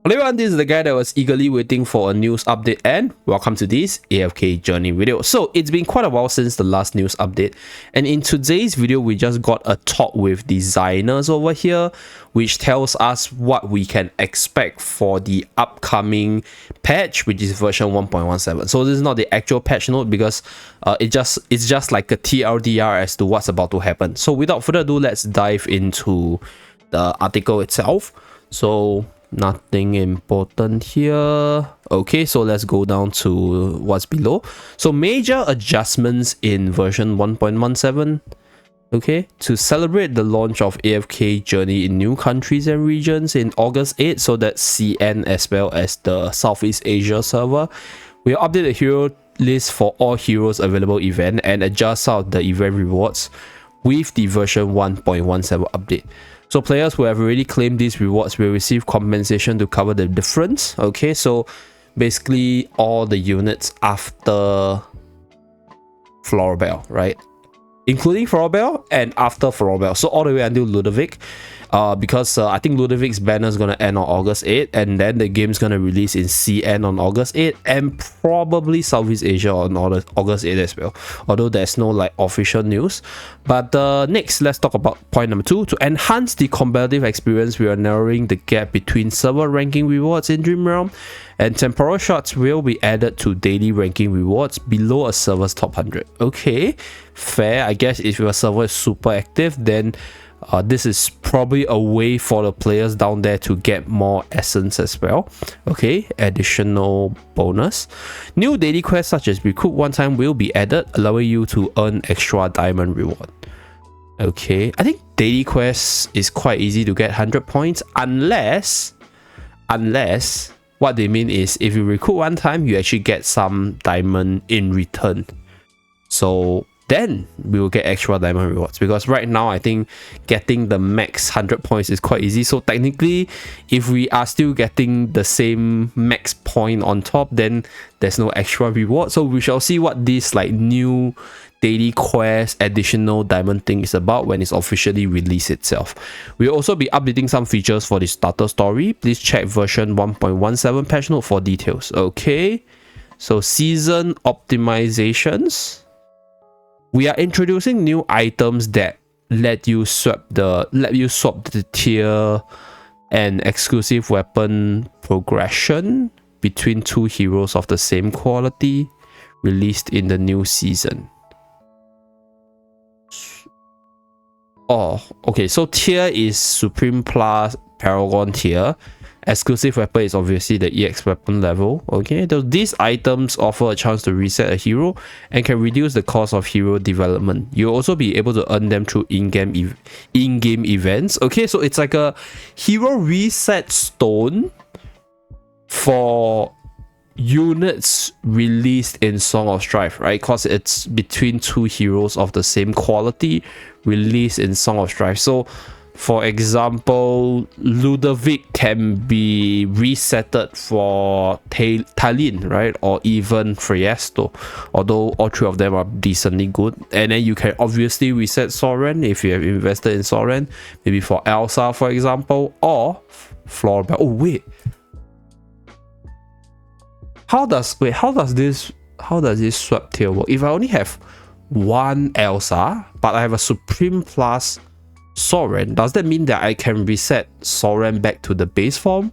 Hello everyone, this is the guy that was eagerly waiting for a news update, and welcome to this AFK journey video. So it's been quite a while since the last news update, and in today's video we just got a talk with designers over here, which tells us what we can expect for the upcoming patch, which is version 1.17. So this is not the actual patch note because it's just like a TLDR as to what's about to happen. So without further ado, let's dive into the article itself. So nothing important here. Okay, so let's go down to what's below. So major adjustments in version 1.17. Okay, to celebrate the launch of AFK Journey in new countries and regions in August 8, so that's CN as well as the Southeast Asia server, we'll update the hero list for all heroes available event and adjust out the event rewards with the version 1.17 update. So players who have already claimed these rewards will receive compensation to cover the difference. Okay, so basically all the units after Florabelle, right? Including Florabelle and after Florabelle. So all the way until Ludovic. Because I think Ludovic's banner is going to end on August 8, and then the game's going to release in CN on August 8, and probably Southeast Asia on August 8 as well, although there's no like official news. But next, let's talk about point number 2. To enhance the competitive experience, we are narrowing the gap between server ranking rewards in Dream Realm, and temporal shots will be added to daily ranking rewards below a server's top 100. Okay, fair. I guess if your server is super active, then this is probably a way for the players down there to get more essence as well. Okay, additional bonus. New daily quests such as Recruit one time will be added, allowing you to earn extra diamond reward. Okay, I think daily quests is quite easy to get 100 points unless what they mean is if you recruit one time, you actually get some diamond in return. So then we will get extra diamond rewards, because right now I think getting the max 100 points is quite easy. So technically, if we are still getting the same max point on top, then there's no extra reward. So we shall see what this like new daily quest additional diamond thing is about when it's officially released itself. We'll also be updating some features for the starter story. Please check version 1.17 patch note for details. Okay, so season optimizations. We are introducing new items that let you swap the tier and exclusive weapon progression between two heroes of the same quality released in the new season. Oh, okay, so tier is Supreme Plus Paragon tier. Exclusive weapon is obviously the EX weapon level. Okay, these items offer a chance to reset a hero and can reduce the cost of hero development. You'll also be able to earn them through in-game events. Okay, so it's like a hero reset stone for units released in Song of Strife, right? Because it's between two heroes of the same quality released in Song of Strife. So for example, Ludovic can be resetted for Talene, right? Or even Phraesto, although all three of them are decently good. And then you can obviously reset Soren if you have invested in Soren, maybe for Elsa, for example, or Florabelle. Oh wait, how does this swap tier work? If I only have one Elsa, but I have a Supreme Plus Soren, does that mean that I can reset Soren back to the base form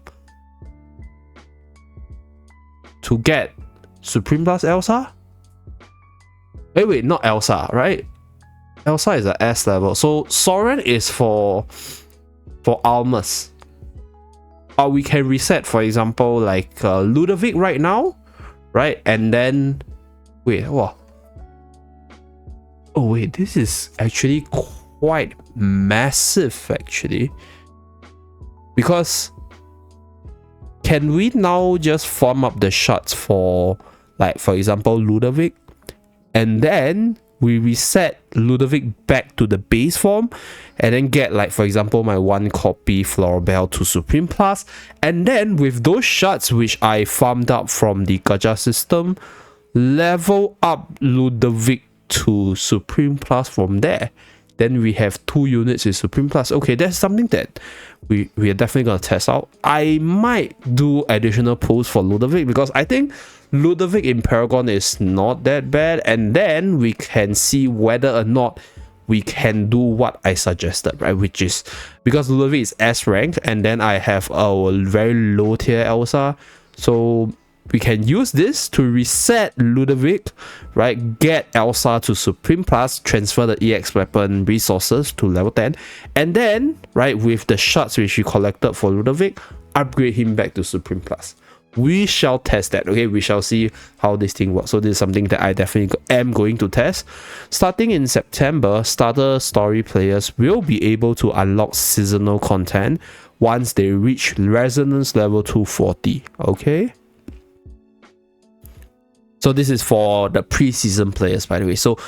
to get Supreme Plus Elsa? Wait, not Elsa, right? Elsa is at S level, so Soren is for Almas. Or we can reset, for example, like Ludovic right now, right? And then wait, what? Oh wait, this is actually quite massive actually, because can we now just form up the shots for, like, for example, Ludovic, and then we reset Ludovic back to the base form and then get, like, for example, my one copy Florabelle to Supreme Plus, and then with those shots which I farmed up from the gacha system, level up Ludovic to Supreme Plus from there. Then we have 2 units with Supreme Plus. Okay, that's something that we are definitely going to test out. I might do additional pulls for Ludovic because I think Ludovic in Paragon is not that bad, and then we can see whether or not we can do what I suggested, right? Which is because Ludovic is S rank, and then I have a very low tier Elsa, so we can use this to reset Ludovic, right? Get Elsa to Supreme Plus, transfer the EX weapon resources to level 10, and then, right, with the shards which we collected for Ludovic, upgrade him back to Supreme Plus. We shall test that, okay? We shall see how this thing works. So this is something that I definitely am going to test. Starting in September, starter story players will be able to unlock seasonal content once they reach resonance level 240, okay? So this is for the pre-season players, by the way. So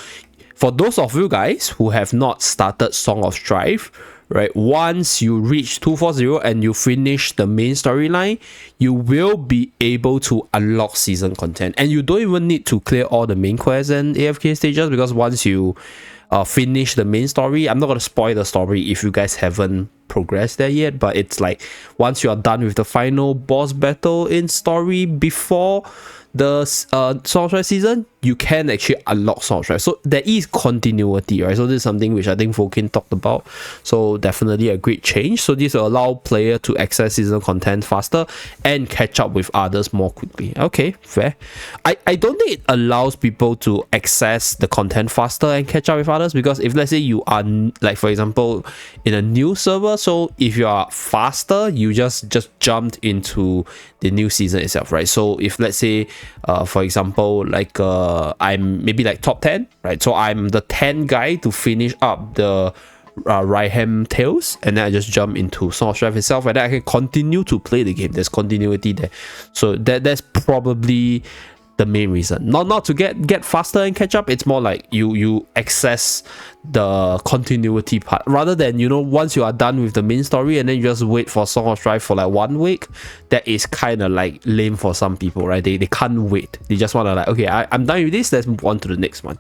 for those of you guys who have not started Song of Strife, right, once you reach 240 and you finish the main storyline, you will be able to unlock season content, and you don't even need to clear all the main quests and AFK stages, because once you finish the main story, I'm not going to spoil the story if you guys haven't progressed there yet, but it's like once you are done with the final boss battle in story before the Song of Strife season, you can actually unlock Song of Strife. So there is continuity, right? So this is something which I think Fokin talked about. So definitely a great change. So this will allow player to access season content faster and catch up with others more quickly. Okay, fair. I don't think it allows people to access the content faster and catch up with others, because if let's say you are, like for example, in a new server, so if you are faster, you just jumped into the new season itself, right? So if let's say for example, like I'm maybe like top 10, right? So I'm the 10 guy to finish up the Rhyham Tales, and then I just jump into Song of Strife itself, and then I can continue to play the game. There's continuity there. So that's probably the main reason. Not to get faster and catch up. It's more like you access the continuity part, rather than, you know, once you are done with the main story and then you just wait for Song of Strife for like 1 week. That is kind of like lame for some people, right? They can't wait. They just want to like, okay, I'm done with this, let's move on to the next one.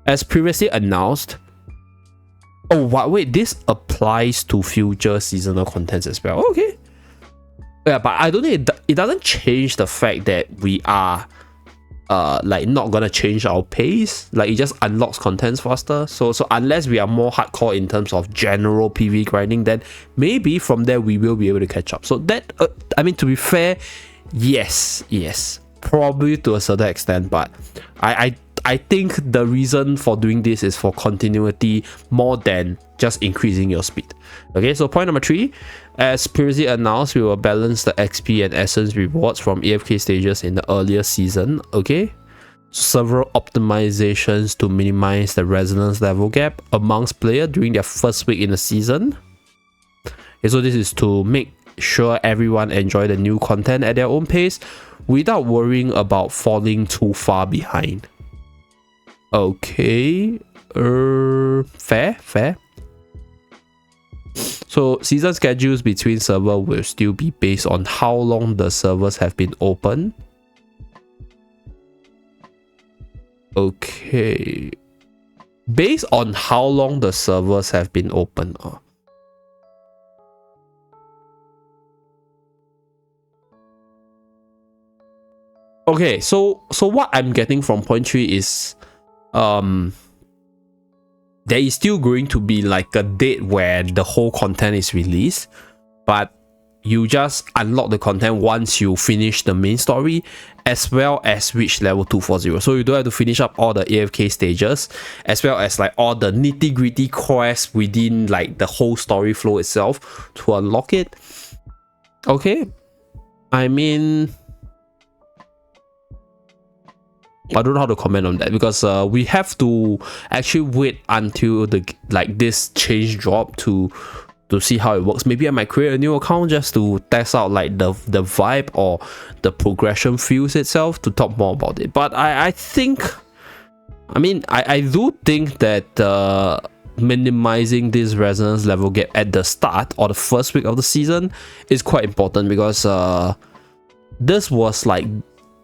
As previously announced, oh what, wait, this applies to future seasonal contents as well. Okay, yeah, but I don't think it doesn't change the fact that we are like not gonna change our pace. Like it just unlocks contents faster. So unless we are more hardcore in terms of general PV grinding, then maybe from there we will be able to catch up. So that I mean, to be fair, yes, probably to a certain extent, but I think the reason for doing this is for continuity more than just increasing your speed. Okay, so point number 3, as previously announced, we will balance the XP and essence rewards from AFK stages in the earlier season. Okay, several optimizations to minimize the resonance level gap amongst players during their first week in the season. Okay, so this is to make sure everyone enjoy the new content at their own pace without worrying about falling too far behind. Okay, fair. So season schedules between server will still be based on how long the servers have been open. Okay, based on how long the servers have been open. Okay, so what I'm getting from point 3 is there is still going to be like a date where the whole content is released, but you just unlock the content once you finish the main story as well as reach level 240. So you don't have to finish up all the AFK stages, as well as like all the nitty-gritty quests within like the whole story flow itself to unlock it. Okay, I mean, I don't know how to comment on that, because we have to actually wait until the this change drop to see how it works. Maybe I might create a new account just to test out like the vibe or the progression feels itself to talk more about it. But I think, I mean, I do think that minimizing this resonance level gap at the start or the first week of the season is quite important, because this was like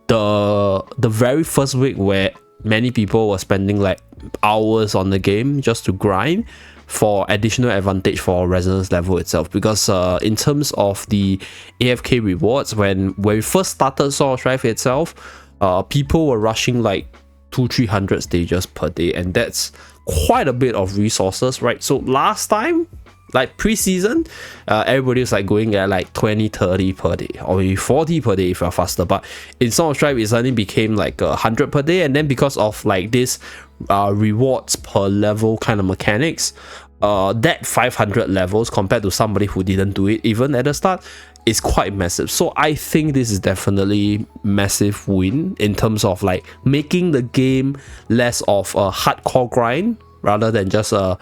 the very first week where many people were spending like hours on the game just to grind. for additional advantage for resonance level itself, because in terms of the AFK rewards, when we first started Song of Strife itself, people were rushing like 200-300 stages per day, and that's quite a bit of resources, right? So last time, like pre-season, everybody was like going at like 20-30 per day, or maybe 40 per day if you're faster. But in Song of Strife, it suddenly became like 100 per day, and then because of like this rewards per level kind of mechanics, that 500 levels compared to somebody who didn't do it even at the start is quite massive. So I think this is definitely massive win in terms of like making the game less of a hardcore grind rather than just a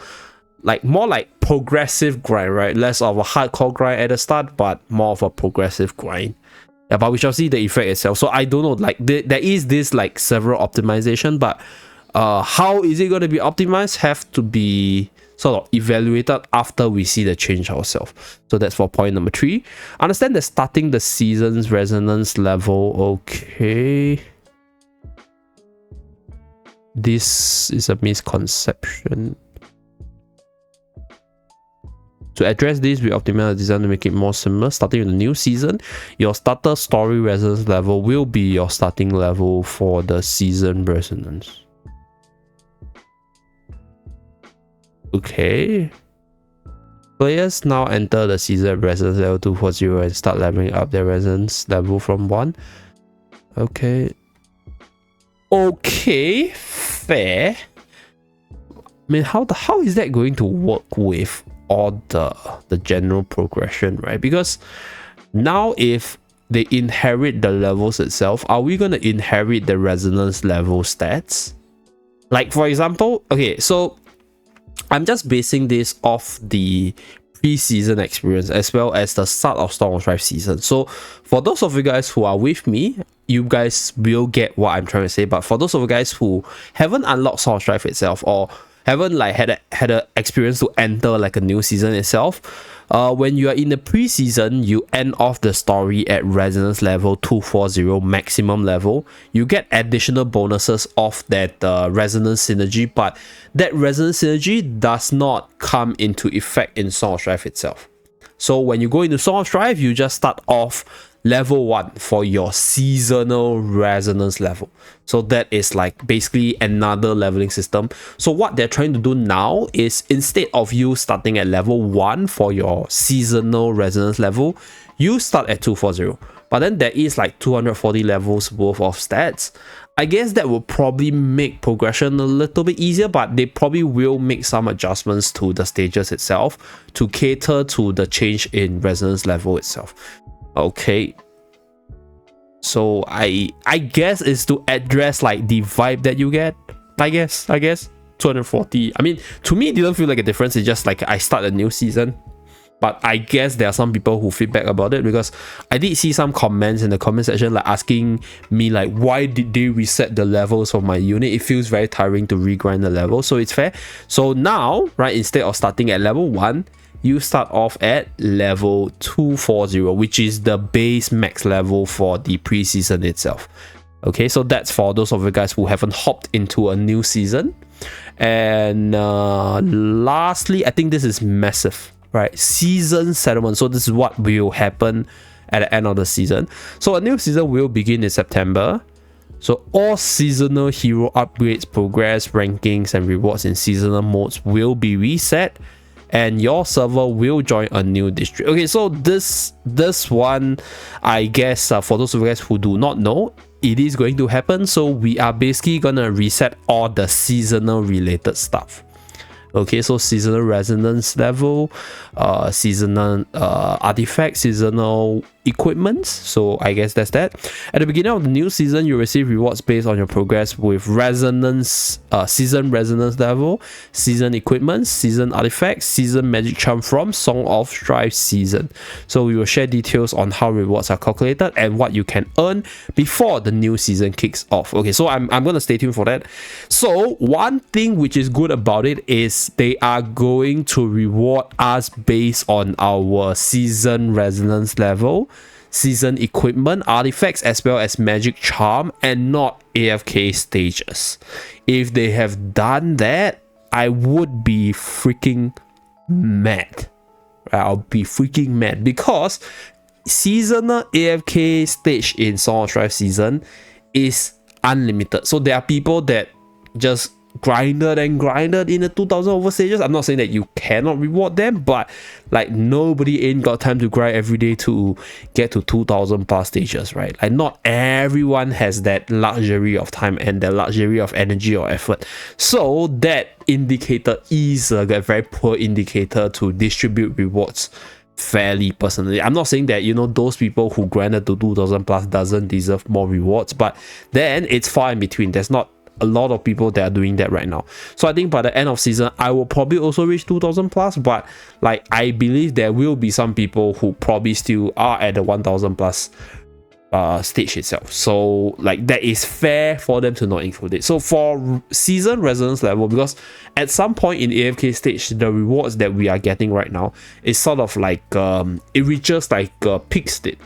like more like progressive grind, right? Less of a hardcore grind at the start, but more of a progressive grind. Yeah, but we shall see the effect itself. So I don't know, like there is this like several optimization, but how is it going to be optimized have to be sort of evaluated after we see the change ourselves. So that's for point number 3. Understand that starting the season's resonance level. Okay, this is a misconception. To address this, we optimize the design to make it more similar. Starting with the new season, your starter story resonance level will be your starting level for the season resonance. Okay. Players now enter the season resonance level 240 and start leveling up their resonance level from 1. Okay. Okay, fair. I mean, how is that going to work with all the general progression, right? Because now if they inherit the levels itself, are we going to inherit the resonance level stats? Like for example, okay, so I'm just basing this off the pre-season experience as well as the start of Song of Strife season. So for those of you guys who are with me, you guys will get what I'm trying to say. But for those of you guys who haven't unlocked Song of Strife itself, or haven't like had a experience to enter like a new season itself, when you are in the pre-season, you end off the story at resonance level 240 maximum level. You get additional bonuses of that resonance synergy, but that resonance synergy does not come into effect in Song of Strife itself. So when you go into Song of Strife, you just start off level 1 for your seasonal resonance level. So that is like basically another leveling system. So what they're trying to do now is, instead of you starting at level 1 for your seasonal resonance level, you start at 240. But then there is like 240 levels worth of stats. I guess that will probably make progression a little bit easier, but they probably will make some adjustments to the stages itself to cater to the change in resonance level itself. Okay, so I guess it's to address like the vibe that you get. I guess 240. I mean, to me it didn't feel like a difference. It's just like I start a new season. But I guess there are some people who feedback about it, because I did see some comments in the comment section like asking me like, why did they reset the levels for my unit? It feels very tiring to regrind the level. So it's fair. So now, right, instead of starting at level 1, you start off at level 240, which is the base max level for the pre-season itself. Okay, so that's for those of you guys who haven't hopped into a new season. And lastly, I think this is massive, right? Season settlement. So this is what will happen at the end of the season. So a new season will begin in September. So all seasonal hero upgrades, progress, rankings, and rewards in seasonal modes will be reset, and your server will join a new district. Okay, so this one, I guess for those of you guys who do not know, it is going to happen. So we are basically gonna reset all the seasonal related stuff. Okay, so seasonal resonance level, seasonal artifacts, seasonal equipment. So I guess that's that. At the beginning of the new season, you receive rewards based on your progress with resonance, season resonance level, season equipment, season artifacts, season magic charm from Song of Strife season. So we will share details on how rewards are calculated and what you can earn before the new season kicks off. Okay, so I'm gonna stay tuned for that. So one thing which is good about it is they are going to reward us based on our season resonance level, season equipment, artifacts, as well as magic charm, and not AFK stages. If they have done that, I would be freaking mad. I'll be freaking mad because seasonal AFK stage in Song of Strife season is unlimited. So there are people that just grinded and grinded in the 2000 over stages. I'm not saying that you cannot reward them, but like nobody ain't got time to grind every day to get to 2000 plus stages, right? Like not everyone has that luxury of time and the luxury of energy or effort. So that indicator is a very poor indicator to distribute rewards fairly. Personally, I'm not saying that, you know, those people who grinded to 2000 plus doesn't deserve more rewards, but then it's far in between. There's not a lot of people that are doing that right now. So I think by the end of season I will probably also reach 2000 plus, but like I believe there will be some people who probably still are at the 1000 plus stage itself. So like that is fair for them to not include it. So for season resonance level, because at some point in AFK stage the rewards that we are getting right now is sort of like it reaches like a peak state.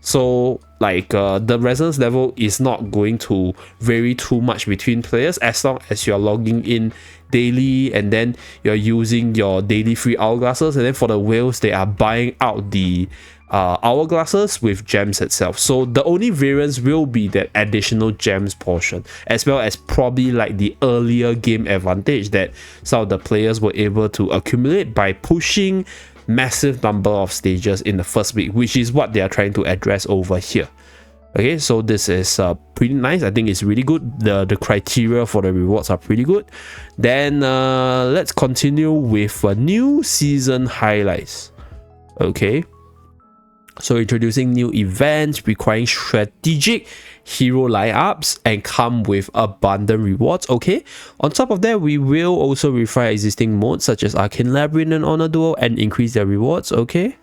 So like the resonance level is not going to vary too much between players as long as you're logging in daily and then you're using your daily free hourglasses, and then for the whales they are buying out the hourglasses with gems itself. So the only variance will be that additional gems portion, as well as probably like the earlier game advantage that some of the players were able to accumulate by pushing massive number of stages in the first week, which is what they are trying to address over here. Okay, so this is pretty nice. I think it's really good. The criteria for the rewards are pretty good. Then let's continue with new season highlights. Okay, so introducing new events requiring strategic hero lineups and come with abundant rewards. Okay, on top of that we will also refine existing modes such as Arcane Labyrinth and Honor Duel and increase their rewards. Okay,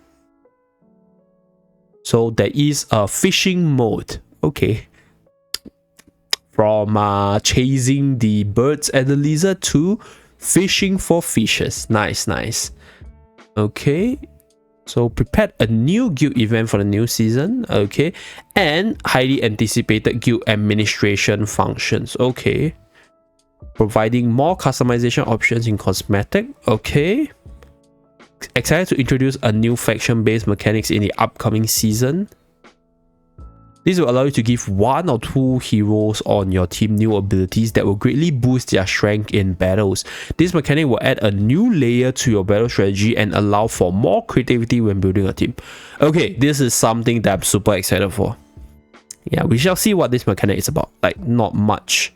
so there is a fishing mode. Okay, from chasing the birds and the lizard to fishing for fishes. Nice. Okay, so prepared a new guild event for the new season. Okay, and highly anticipated guild administration functions. Okay, providing more customization options in cosmetic. Okay, excited to introduce a new faction based mechanics in the upcoming season. This will allow you to give 1 or 2 heroes on your team new abilities that will greatly boost their strength in battles. This mechanic will add a new layer to your battle strategy and allow for more creativity when building a team. Okay, this is something that I'm super excited for. Yeah, we shall see what this mechanic is about. Like not much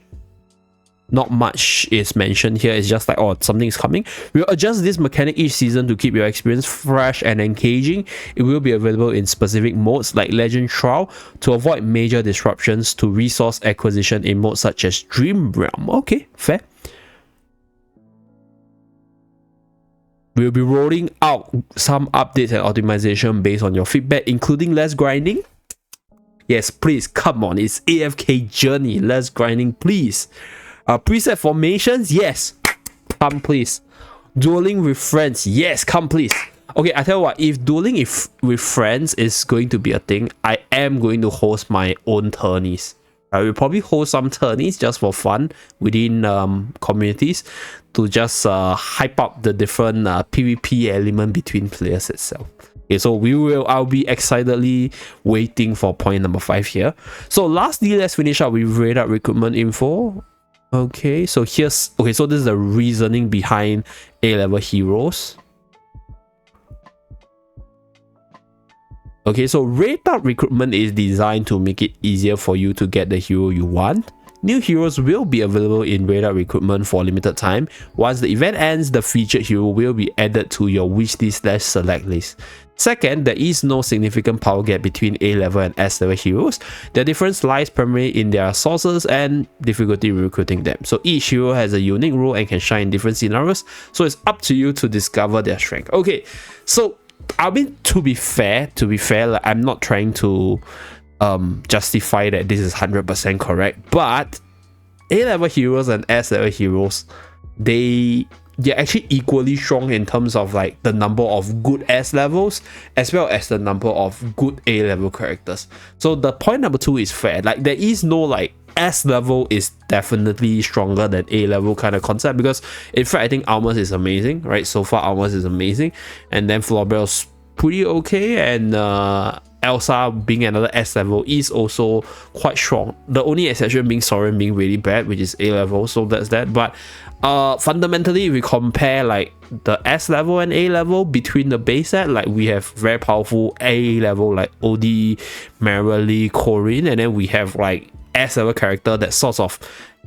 is mentioned here. It's just like, oh, something is coming. We'll adjust this mechanic each season to keep your experience fresh and engaging. It will be available in specific modes like Legend Trial to avoid major disruptions to resource acquisition in modes such as Dream Realm. Okay, fair. We'll be rolling out some updates and optimization based on your feedback, including less grinding. Yes, please, come on, it's AFK journey, less grinding, please. Preset formations, yes, come please. Dueling with friends, yes, come please. Okay, I tell you what, if dueling with friends is going to be a thing, I am going to host my own tourneys. I will probably host some tourneys just for fun within communities to just hype up the different PvP element between players itself. Okay, so I'll be excitedly waiting for point number 5 here. So lastly, let's finish up with radar recruitment info. Okay, so this is the reasoning behind A-level heroes. Okay, so radar recruitment is designed to make it easier for you to get the hero you want. New heroes will be available in radar recruitment for a limited time. Once the event ends, the featured hero will be added to your wishlist/select list. Second, there is no significant power gap between A-level and S-level heroes. The difference lies primarily in their sources and difficulty recruiting them. So each hero has a unique role and can shine in different scenarios, so it's up to you to discover their strength. Okay, so I mean, to be fair, like, I'm not trying to justify that this is 100% correct, but A-level heroes and S-level heroes, they're actually equally strong in terms of like the number of good S levels as well as the number of good A level characters. So the point number 2 is fair. Like there is no like S level is definitely stronger than A level kind of concept, because in fact I think Almas is amazing, right? So far Almas is amazing, and then Florbell's pretty okay, and Elsa being another S level is also quite strong. The only exception being Soren being really bad, which is A level, so that's that. But fundamentally, if we compare like the S level and A level between the base set, like we have very powerful A level like Odie, Merrily, Corinne, and then we have like S level character that sort of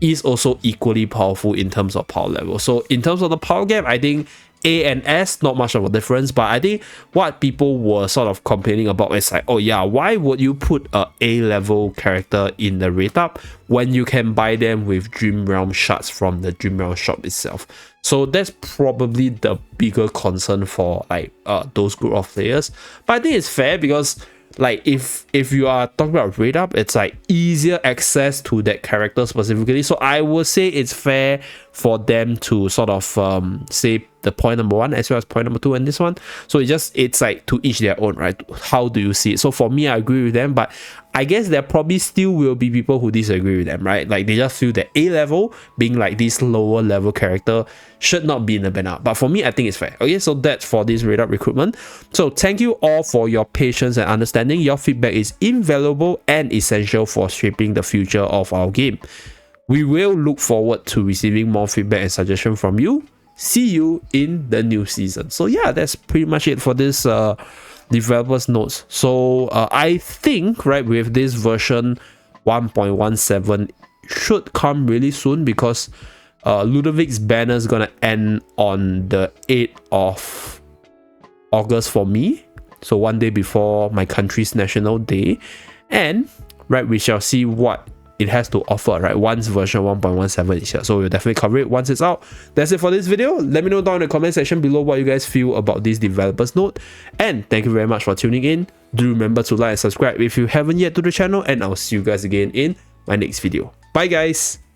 is also equally powerful in terms of power level. So in terms of the power gap, I think A and S, not much of a difference. But I think what people were sort of complaining about is like, oh yeah, why would you put a A level character in the rate up when you can buy them with Dream Realm shards from the Dream Realm shop itself? So that's probably the bigger concern for like those group of players. But I think it's fair, because like if you are talking about rate up, it's like easier access to that character specifically. So I would say it's fair for them to sort of say the point number 1 as well as point number 2 and this one. So it's like to each their own, right? How do you see it? So for me, I agree with them, but I guess there probably still will be people who disagree with them, right? Like they just feel that A level being like this lower level character should not be in the banner. But for me, I think it's fair. Okay, so that's for this rate up recruitment. So thank you all for your patience and understanding. Your feedback is invaluable and essential for shaping the future of our game. We will look forward to receiving more feedback and suggestions from you. See you in the new season. So yeah, that's pretty much it for this developers notes. So I think, right, with this version 1.17 should come really soon, because Ludovic's banner is gonna end on the 8th of August for me, so one day before my country's national day, and right, we shall see what it has to offer, right, once version 1.17 is here. So we'll definitely cover it once it's out. That's it for this video. Let me know down in the comment section below what you guys feel about this developers note, and thank you very much for tuning in. Do remember to like and subscribe if you haven't yet to the channel, and I'll see you guys again in my next video. Bye guys.